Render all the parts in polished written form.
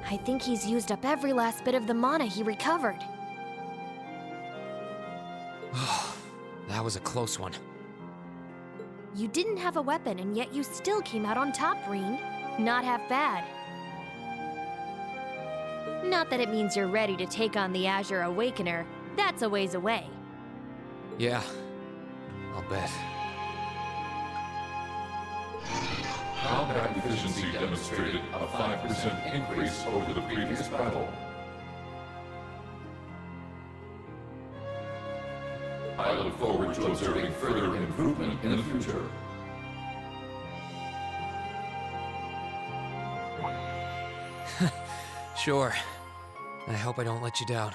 I think he's used up every last bit of the mana he recovered. That was a close one. You didn't have a weapon, and yet you still came out on top, Rean. Not half bad. Not that it means you're ready to take on the Azure Awakener. That's a ways away. Yeah, I'll bet. Combat efficiency demonstrated a 5% increase over the previous battle. I look forward to observing further improvement in the future. Sure. I hope I don't let you down.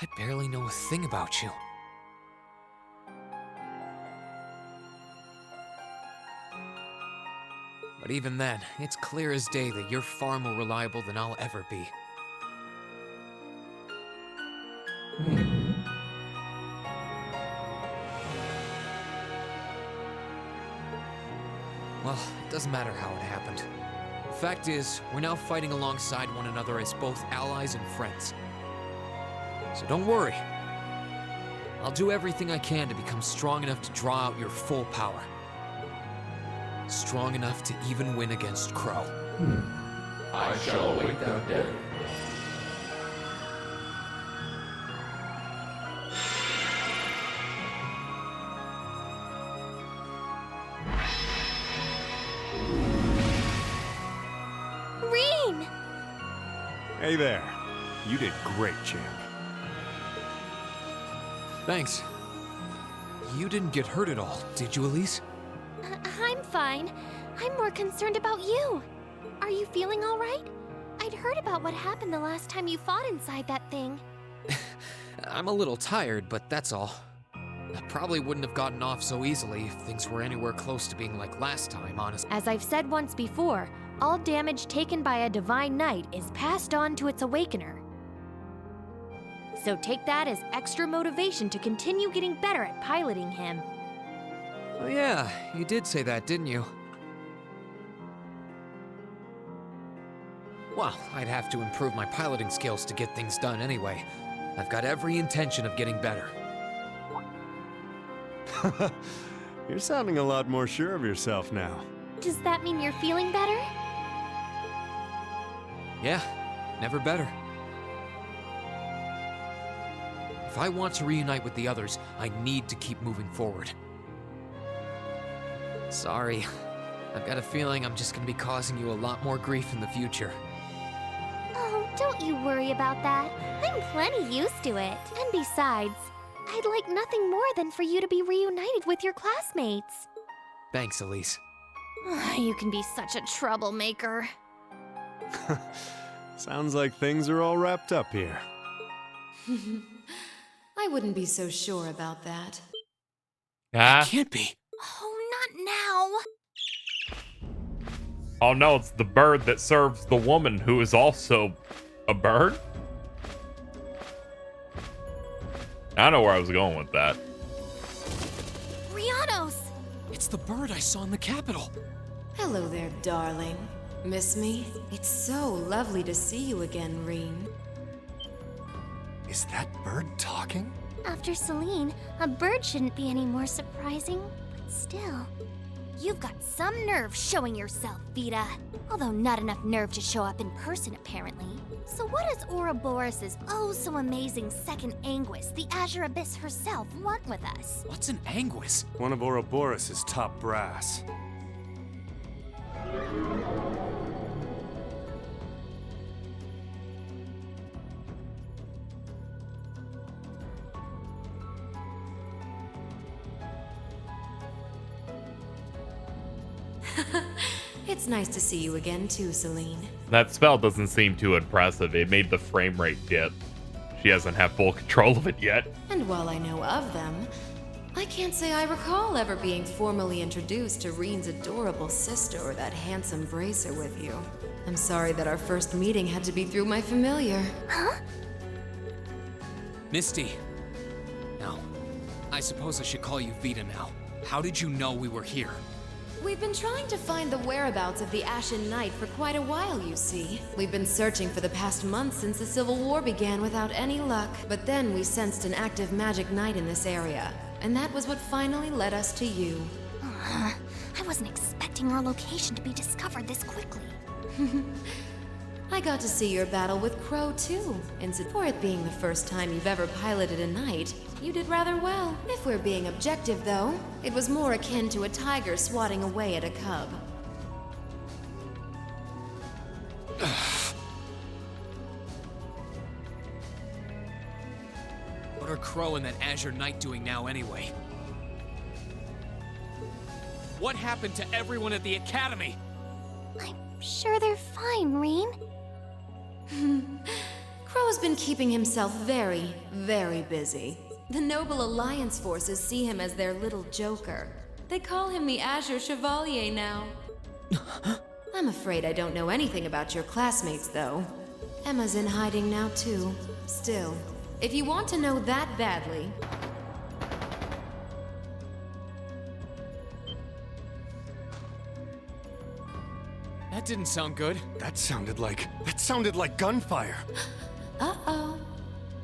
I barely know a thing about you. But even then, it's clear as day that you're far more reliable than I'll ever be. Well, it doesn't matter how it happened. The fact is, we're now fighting alongside one another as both allies and friends. So don't worry. I'll do everything I can to become strong enough to draw out your full power. Strong enough to even win against Crow. I shall await that day. Rean! Hey there. You did great, champ. Thanks. You didn't get hurt at all, did you, Elise? I'm fine. I'm more concerned about you. Are you feeling all right? I'd heard about what happened the last time you fought inside that thing. I'm a little tired, but that's all. I probably wouldn't have gotten off so easily if things were anywhere close to being like last time, honestly. As I've said once before, all damage taken by a Divine Knight is passed on to its Awakener. So take that as extra motivation to continue getting better at piloting him. Oh yeah, you did say that, didn't you? Well, I'd have to improve my piloting skills to get things done anyway. I've got every intention of getting better. You're sounding a lot more sure of yourself now. Does that mean you're feeling better? Yeah, never better. If I want to reunite with the others, I need to keep moving forward. Sorry. I've got a feeling I'm just gonna be causing you a lot more grief in the future. Oh, don't you worry about that. I'm plenty used to it. And besides, I'd like nothing more than for you to be reunited with your classmates. Thanks, Elise. You can be such a troublemaker. Sounds like things are all wrapped up here. I wouldn't be so sure about that. Ah. Can't be. Oh, not now. Oh no, it's the bird that serves the woman who is also a bird? I know where I was going with that. Rianos! It's the bird I saw in the Capitol. Hello there, darling. Miss me? It's so lovely to see you again, Rean. Is that bird talking? After Celine, a bird shouldn't be any more surprising, but still. You've got some nerve showing yourself, Vita. Although not enough nerve to show up in person, apparently. So what does Ouroboros' oh-so-amazing second Anguis, the Azure Abyss herself, want with us? What's an Anguis? One of Ouroboros' top brass. It's nice to see you again too, Celine. That spell doesn't seem too impressive. It made the frame rate dip. She hasn't had full control of it yet. And while I know of them, I can't say I recall ever being formally introduced to Rean's adorable sister or that handsome bracer with you. I'm sorry that our first meeting had to be through my familiar. Huh? Misty. No. I suppose I should call you Vita now. How did you know we were here? We've been trying to find the whereabouts of the Ashen Knight for quite a while, you see. We've been searching for the past month since the Civil War began without any luck. But then we sensed an active magic knight in this area, and that was what finally led us to you. I wasn't expecting our location to be discovered this quickly. I got to see your battle with Crow, too. And for it being the first time you've ever piloted a knight, you did rather well. If we're being objective, though, it was more akin to a tiger swatting away at a cub. What are Crow and that Azure Knight doing now anyway? What happened to everyone at the Academy? I'm sure they're fine, Rean. Crow's been keeping himself very, very busy. The Noble Alliance forces see him as their little joker. They call him the Azure Chevalier now. I'm afraid I don't know anything about your classmates, though. Emma's in hiding now, too. Still, if you want to know that badly... That didn't sound good. That sounded like gunfire. Uh-oh.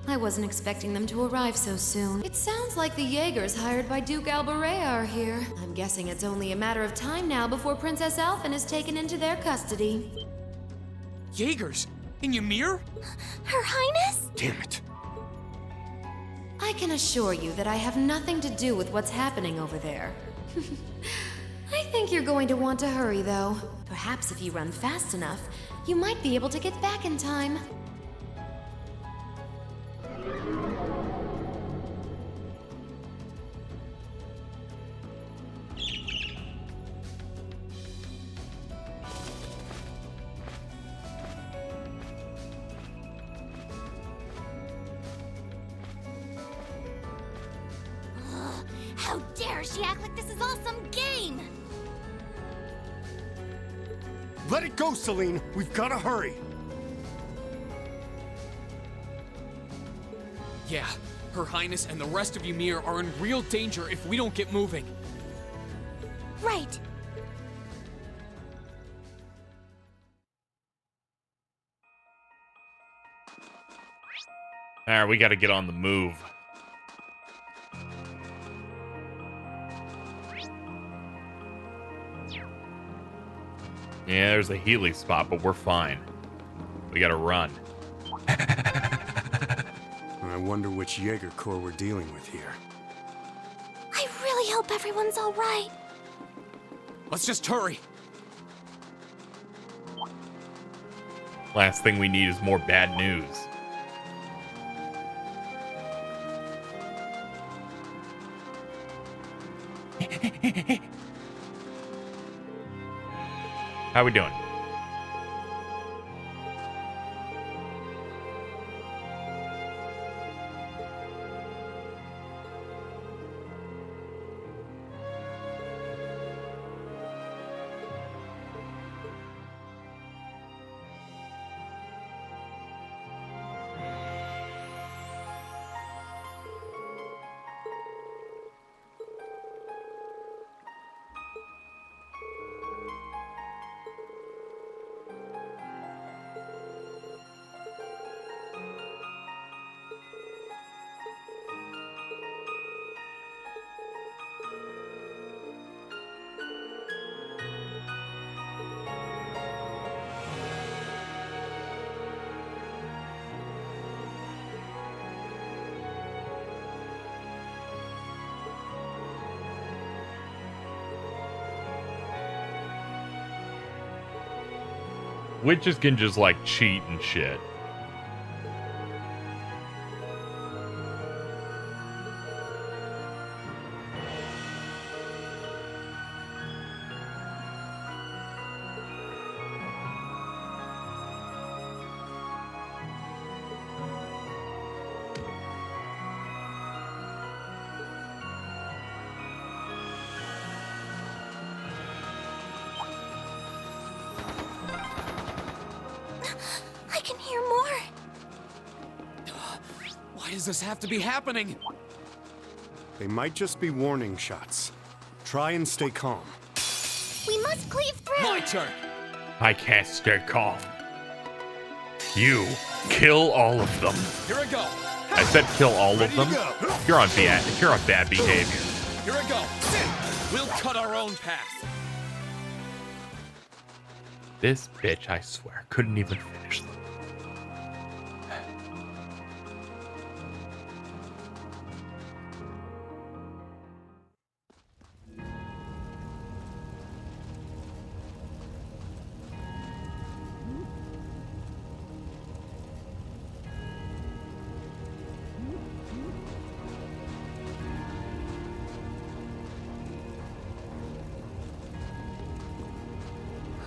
I wasn't expecting them to arrive so soon. It sounds like the Jaegers hired by Duke Alberea are here. I'm guessing it's only a matter of time now before Princess Alphen is taken into their custody. Jaegers? In Ymir? Her Highness? Damn it. I can assure you that I have nothing to do with what's happening over there. I think you're going to want to hurry, though. Perhaps if you run fast enough, you might be able to get back in time. How dare she act like this is all some game! Let it go, Celine. We've got to hurry. Yeah, Her Highness and the rest of Ymir are in real danger if we don't get moving. Right. Alright, we gotta get on the move. Yeah, there's a Healy spot, but we're fine. We gotta run. I wonder which Jaeger Corps we're dealing with here. I really hope everyone's all right. Let's just hurry. Last thing we need is more bad news. How we doing? Witches can just, like, cheat and shit. I can hear more. Why does this have to be happening? They might just be warning shots. Try and stay calm. We must cleave through! My turn! I can't stay calm. You kill all of them. Here I go! I said kill all of Ready to them. go. You're on bad behavior. Here I go! We'll cut our own path! This bitch, I swear, couldn't even finish them.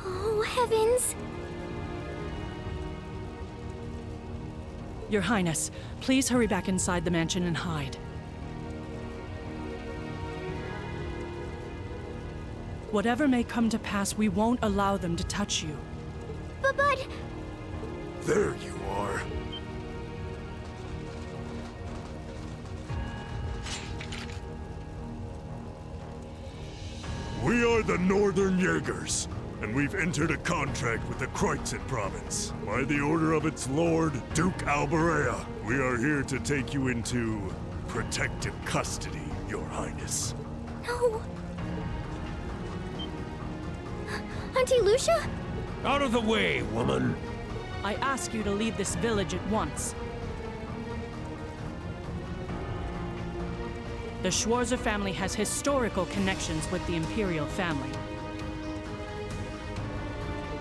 Oh, heavens! Your Highness, please hurry back inside the mansion and hide. Whatever may come to pass, we won't allow them to touch you. But... There you are. We are the Northern Jaegers, and we've entered a contract with the KZXcellent province. By the order of its lord, Duke Alberea, we are here to take you into protective custody, Your Highness. No... Auntie Lucia? Out of the way, woman! I ask you to leave this village at once. The Schwarzer family has historical connections with the Imperial family.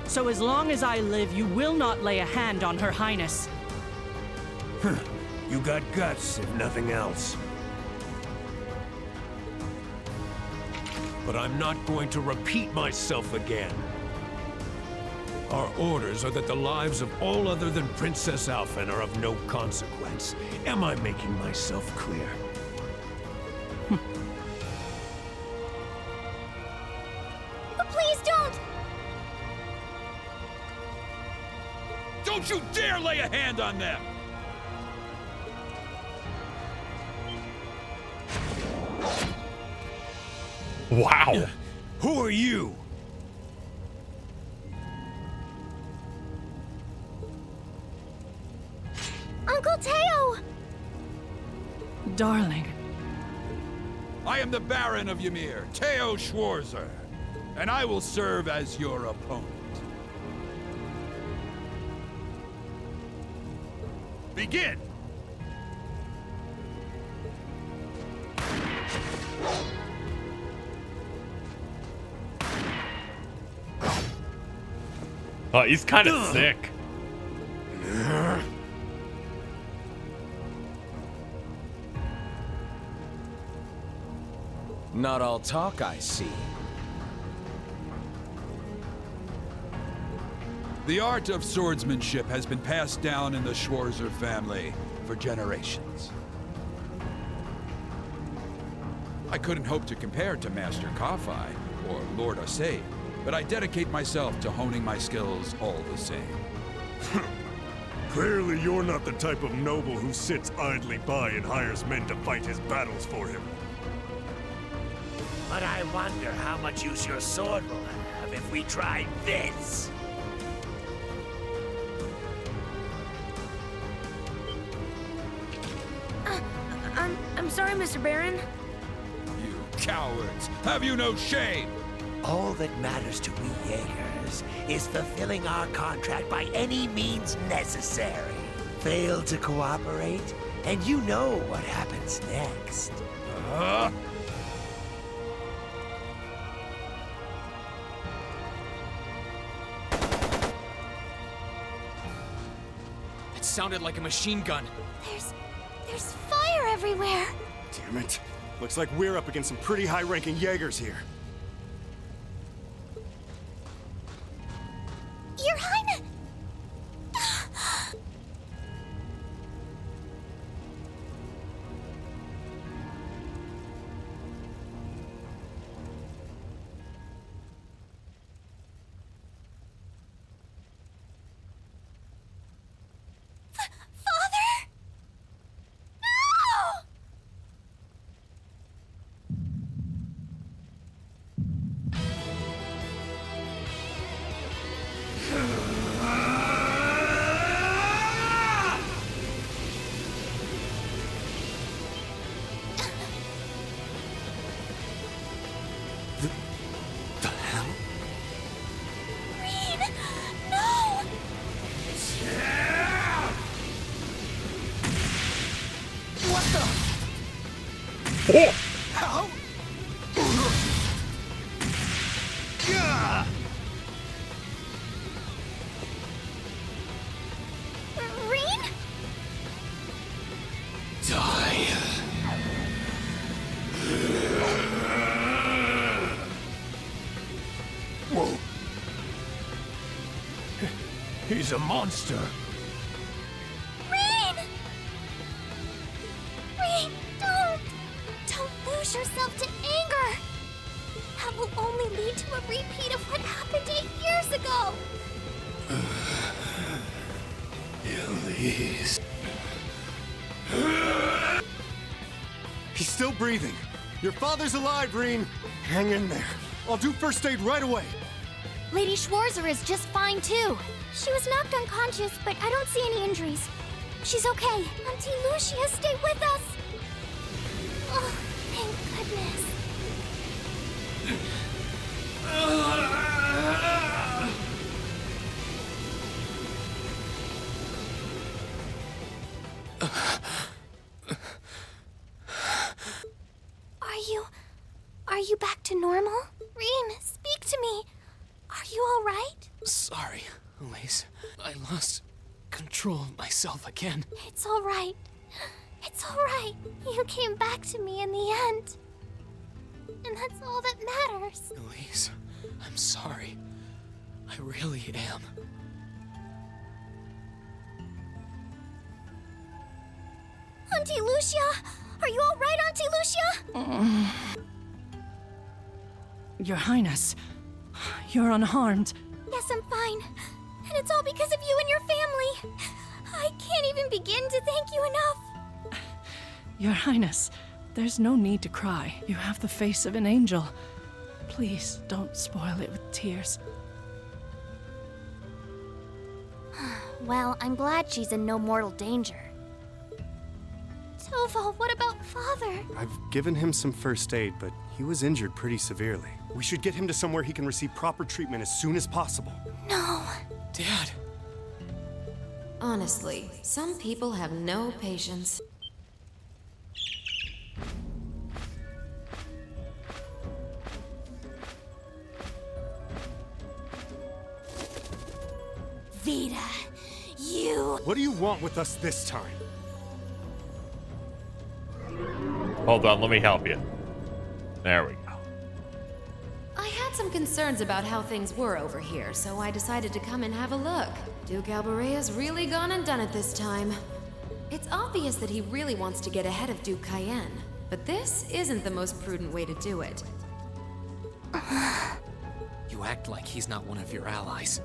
So as long as I live, you will not lay a hand on Her Highness. You got guts, if nothing else. But I'm not going to repeat myself again. Our orders are that the lives of all other than Princess Alphen are of no consequence. Am I making myself clear? But please don't! Don't you dare lay a hand on them! Wow. Who are you? Uncle Teo! Darling. I am the Baron of Ymir, Teo Schwarzer, and I will serve as your opponent. Begin! Oh, he's kind of sick. Not all talk, I see. The art of swordsmanship has been passed down in the Schwarzer family for generations. I couldn't hope to compare to Master Kafai or Lord Asay, but I dedicate myself to honing my skills all the same. Clearly you're not the type of noble who sits idly by and hires men to fight his battles for him. But I wonder how much use your sword will have if we try this. I'm sorry, Mr. Baron. You cowards! Have you no shame? All that matters to we Jaegers is fulfilling our contract by any means necessary. Fail to cooperate, and you know what happens next. It sounded like a machine gun. There's fire everywhere! Damn it. Looks like we're up against some pretty high-ranking Jaegers here. Your Highness! Father? No! How? Reen? Die. Whoa. He's a monster. Reen! Reen, don't! Don't lose yourself to anger! That will only lead to a repeat of what happened 8 years ago! Elise. He's still breathing. Your father's alive, Reen. Hang in there. I'll do first aid right away. Lady Schwarzer is just fine too. She was knocked unconscious, but I don't see any injuries. She's okay. Auntie Lucia, stay with us! Oh, thank goodness. Are you back to normal? Reen, speak to me. Are you all right? Sorry, Elise. I lost control of myself again. It's all right. It's all right. You came back to me in the end. And that's all that matters. Elise, I'm sorry. I really am. Auntie Lucia! Are you all right, Auntie Lucia? Your Highness, you're unharmed. Yes, I'm fine. And it's all because of you and your family. I can't even begin to thank you enough. Your Highness, there's no need to cry. You have the face of an angel. Please don't spoil it with tears. Well, I'm glad she's in no mortal danger. Toval, what about Father? I've given him some first aid, but he was injured pretty severely. We should get him to somewhere he can receive proper treatment as soon as possible. No. Dad. Honestly, some people have no patience. Vita, you... What do you want with us this time? Hold on, let me help you. There we go. I had some concerns about how things were over here, so I decided to come and have a look. Duke Albarea's really gone and done it this time. It's obvious that he really wants to get ahead of Duke Cayenne, but this isn't the most prudent way to do it. You act like he's not one of your allies.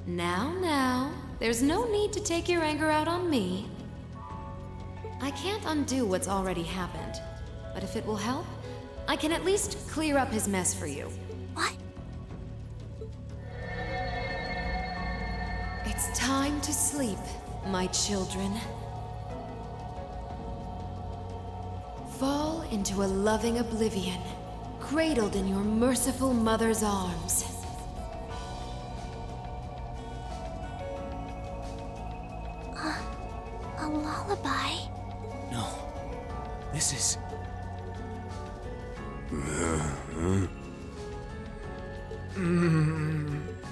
Now, there's no need to take your anger out on me. I can't undo what's already happened, but if it will help, I can at least clear up his mess for you. What? It's time to sleep, my children. Fall into a loving oblivion, cradled in your merciful mother's arms. A lullaby? No. This is...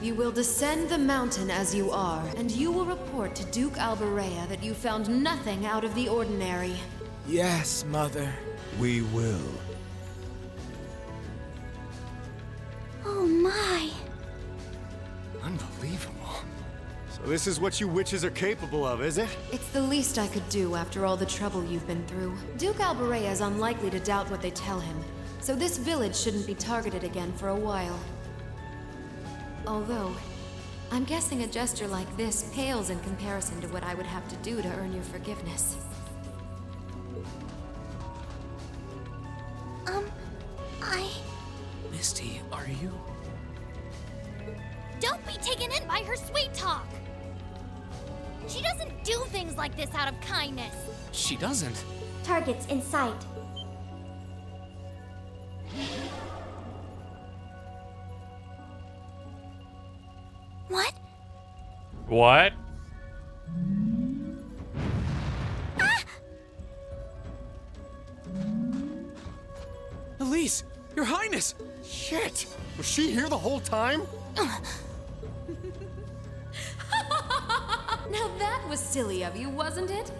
You will descend the mountain as you are, and you will report to Duke Albarea that you found nothing out of the ordinary. Yes, Mother. We will. Oh my. unbelievable. So this is what you witches are capable of, is it? It's the least I could do after all the trouble you've been through. Duke Albarea is unlikely to doubt what they tell him, so this village shouldn't be targeted again for a while. Although, I'm guessing a gesture like this pales in comparison to what I would have to do to earn your forgiveness. Misty, are you? Don't be taken in by her sweet talk! She doesn't do things like this out of kindness. She doesn't. Targets in sight. What? What? Ah! Elise! Your Highness! Shit! Was she here the whole time? Now that was silly of you, wasn't it?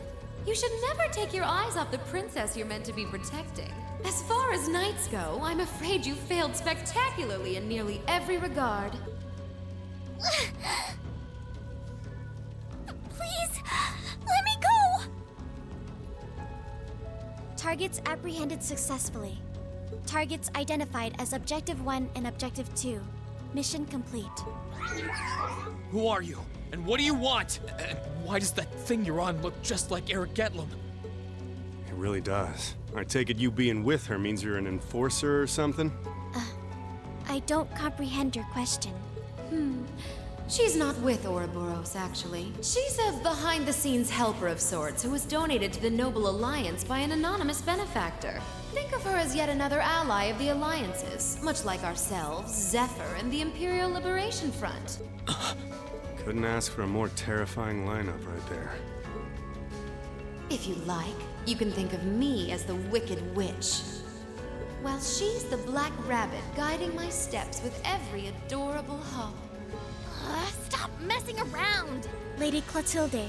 You should never take your eyes off the princess you're meant to be protecting. As far as knights go, I'm afraid you failed spectacularly in nearly every regard. Please, let me go! Targets apprehended successfully. Targets identified as Objective 1 and Objective 2. Mission complete. Who are you? And what do you want? And why does that thing you're on look just like Eric Getlum? It really does. I take it you being with her means you're an enforcer or something? I don't comprehend your question. She's not with Ouroboros, actually. She's a behind-the-scenes helper of sorts who was donated to the Noble Alliance by an anonymous benefactor. Think of her as yet another ally of the Alliances, much like ourselves, Zephyr, and the Imperial Liberation Front. Couldn't ask for a more terrifying lineup right there. If you like, you can think of me as the Wicked Witch. While she's the Black Rabbit guiding my steps with every adorable hop. Stop messing around! Lady Clotilde,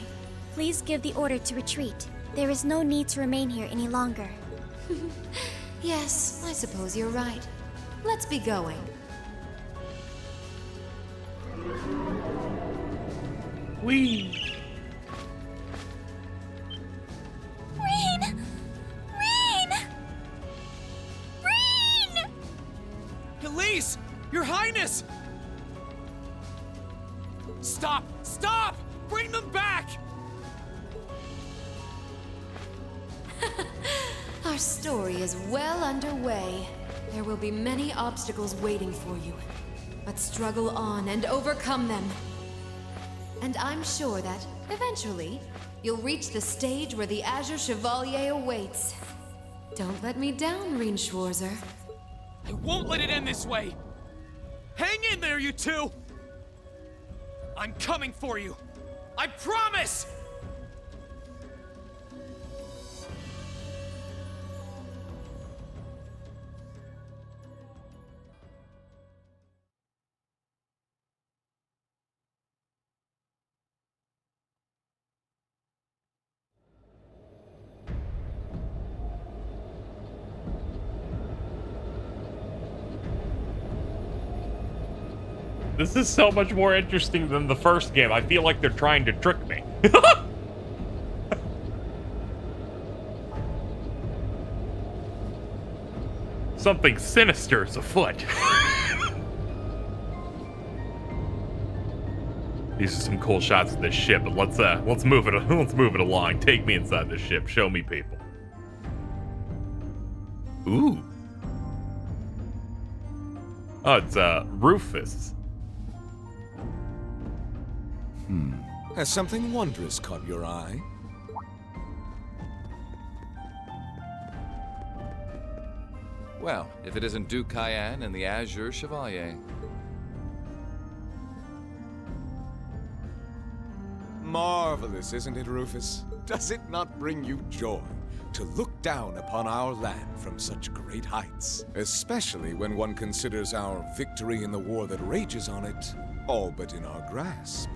please give the order to retreat. There is no need to remain here any longer. Yes, I suppose you're right. Let's be going. Whee! Reen! Reen! Reen! Elise! Your Highness! Stop! Stop! Bring them back! Our story is well underway. There will be many obstacles waiting for you. But struggle on and overcome them. And I'm sure that, eventually, you'll reach the stage where the Azure Chevalier awaits. Don't let me down, Reen Schwarzer. I won't let it end this way! Hang in there, you two! I'm coming for you! I promise! This is so much more interesting than the first game. I feel like they're trying to trick me. Something sinister is afoot. These are some cool shots of this ship, but let's move it along. Take me inside the ship. Show me people. Ooh. Oh, it's Rufus. Has something wondrous caught your eye? Well, if it isn't Duke Cayenne and the Azure Chevalier. Marvelous, isn't it, Rufus? Does it not bring you joy to look down upon our land from such great heights? Especially when one considers our victory in the war that rages on it, all but in our grasp.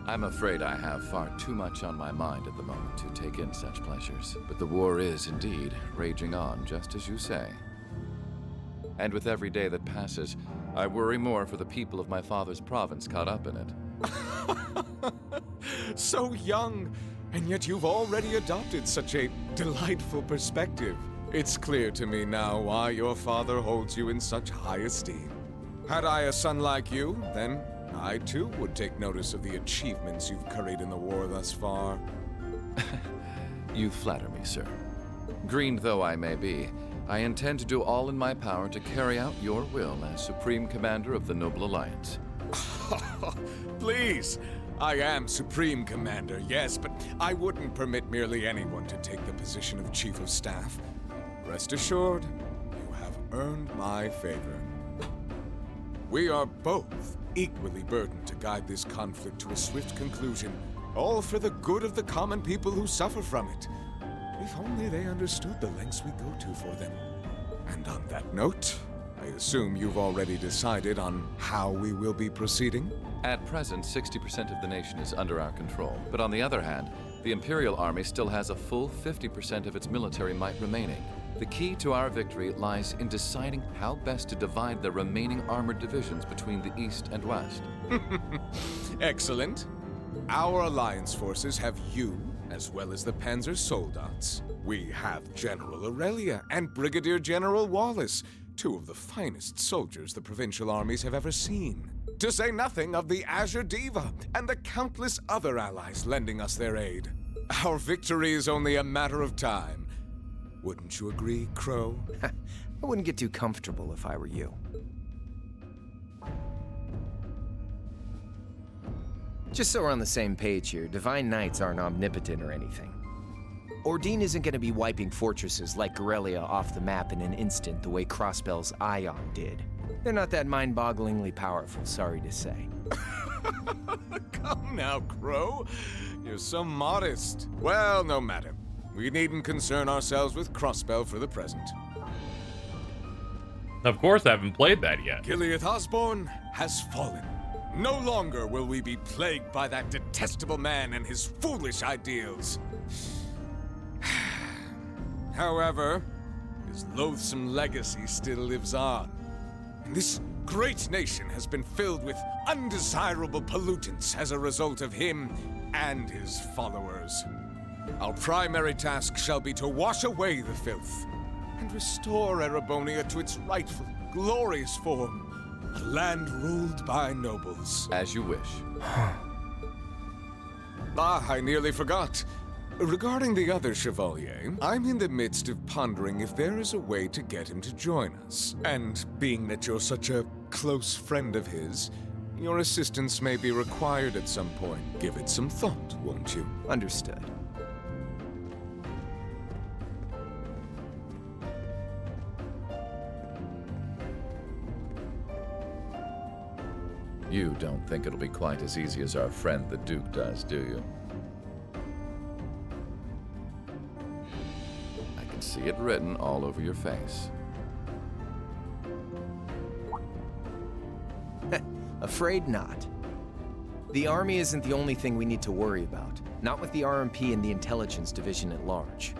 I'm afraid I have far too much on my mind at the moment to take in such pleasures. But the war is indeed raging on, just as you say. And with every day that passes, I worry more for the people of my father's province caught up in it. So young, and yet you've already adopted such a delightful perspective. It's clear to me now why your father holds you in such high esteem. Had I a son like you, then I too would take notice of the achievements you've curried in the war thus far. You flatter me, sir. Green though I may be, I intend to do all in my power to carry out your will as Supreme Commander of the Noble Alliance. Please, I am Supreme Commander, yes, but I wouldn't permit merely anyone to take the position of Chief of Staff. Rest assured, you have earned my favor. We are both equally burdened to guide this conflict to a swift conclusion, all for the good of the common people who suffer from it. If only they understood the lengths we go to for them. And on that note, I assume you've already decided on how we will be proceeding? At present, 60% of the nation is under our control. But on the other hand, the Imperial Army still has a full 50% of its military might remaining. The key to our victory lies in deciding how best to divide the remaining armored divisions between the East and West. Excellent. Our alliance forces have you, as well as the Panzer Soldats. We have General Aurelia and Brigadier General Wallace, two of the finest soldiers the provincial armies have ever seen. To say nothing of the Azure Diva and the countless other allies lending us their aid. Our victory is only a matter of time. Wouldn't you agree, Crow? I wouldn't get too comfortable if I were you. Just so we're on the same page here, Divine Knights aren't omnipotent or anything. Ordine isn't going to be wiping fortresses like Corellia off the map in an instant the way Crossbell's Ion did. They're not that mind-bogglingly powerful, sorry to say. Come now, Crow. You're so modest. Well, no matter. We needn't concern ourselves with Crossbell for the present. Of course, I haven't played that yet. Gilead Osborne has fallen. No longer will we be plagued by that detestable man and his foolish ideals. However, his loathsome legacy still lives on. And this great nation has been filled with undesirable pollutants as a result of him and his followers. Our primary task shall be to wash away the filth and restore Erebonia to its rightful, glorious form. A land ruled by nobles. As you wish. I nearly forgot. Regarding the other Chevalier, I'm in the midst of pondering if there is a way to get him to join us. And being that you're such a close friend of his, your assistance may be required at some point. Give it some thought, won't you? Understood. You don't think it'll be quite as easy as our friend the Duke does, do you? I can see it written all over your face. Afraid not. The army isn't the only thing we need to worry about. Not with the RMP and the intelligence division at large.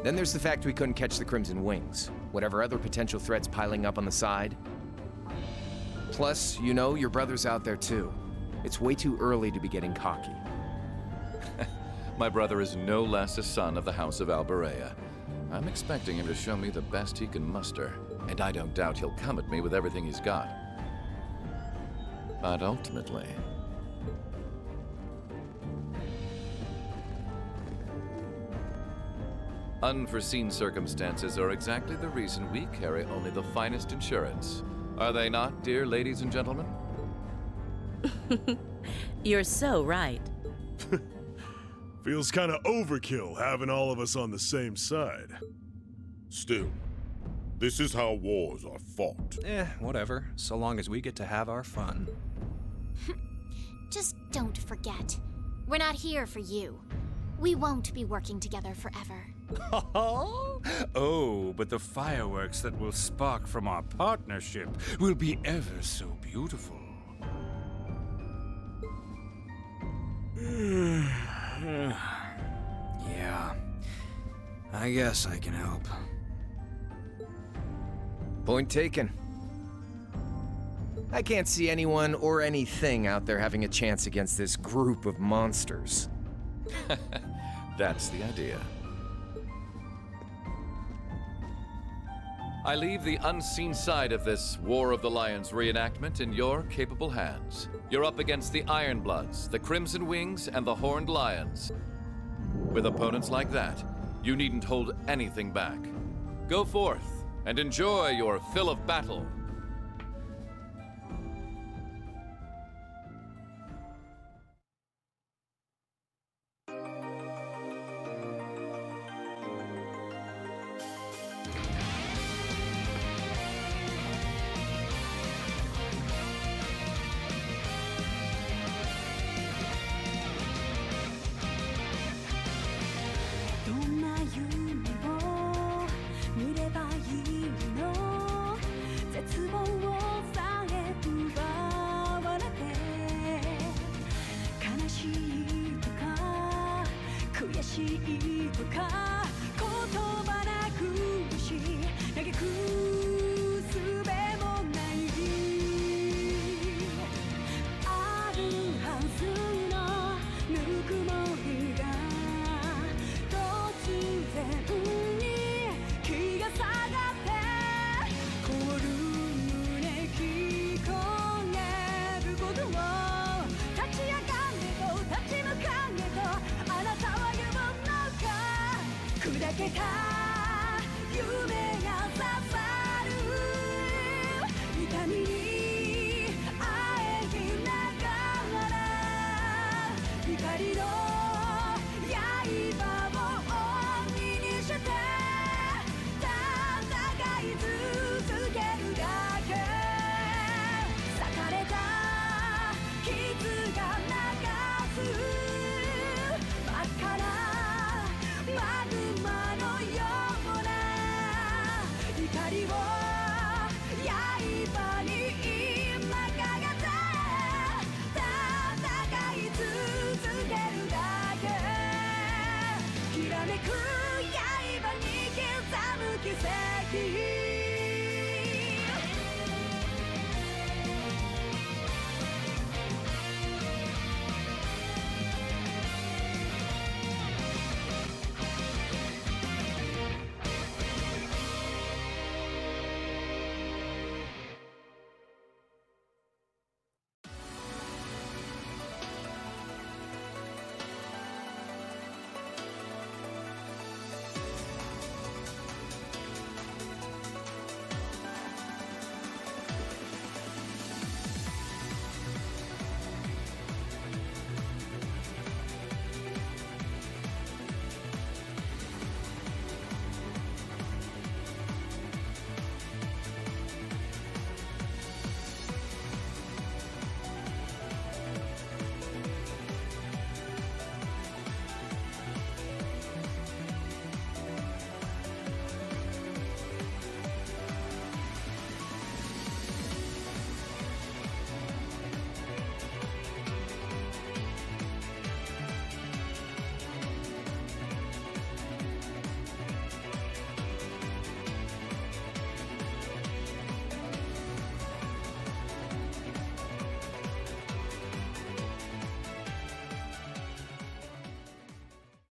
Then there's the fact we couldn't catch the Crimson Wings. Whatever other potential threats piling up on the side. Plus, you know, your brother's out there too. It's way too early to be getting cocky. My brother is no less a son of the House of Alberea. I'm expecting him to show me the best he can muster, and I don't doubt he'll come at me with everything he's got. But ultimately... unforeseen circumstances are exactly the reason we carry only the finest insurance. Are they not, dear ladies and gentlemen? You're so right. Feels kind of overkill having all of us on the same side. Still, this is how wars are fought. Whatever, so long as we get to have our fun. Just don't forget, we're not here for you. We won't be working together forever. Oh, but the fireworks that will spark from our partnership will be ever so beautiful. Yeah, I guess I can help. Point taken. I can't see anyone or anything out there having a chance against this group of monsters. That's the idea. I leave the unseen side of this War of the Lions reenactment in your capable hands. You're up against the Ironbloods, the Crimson Wings, and the Horned Lions. With opponents like that, you needn't hold anything back. Go forth and enjoy your fill of battle. Do not you 砕けた夢が刺さる痛みにあえぎながら光の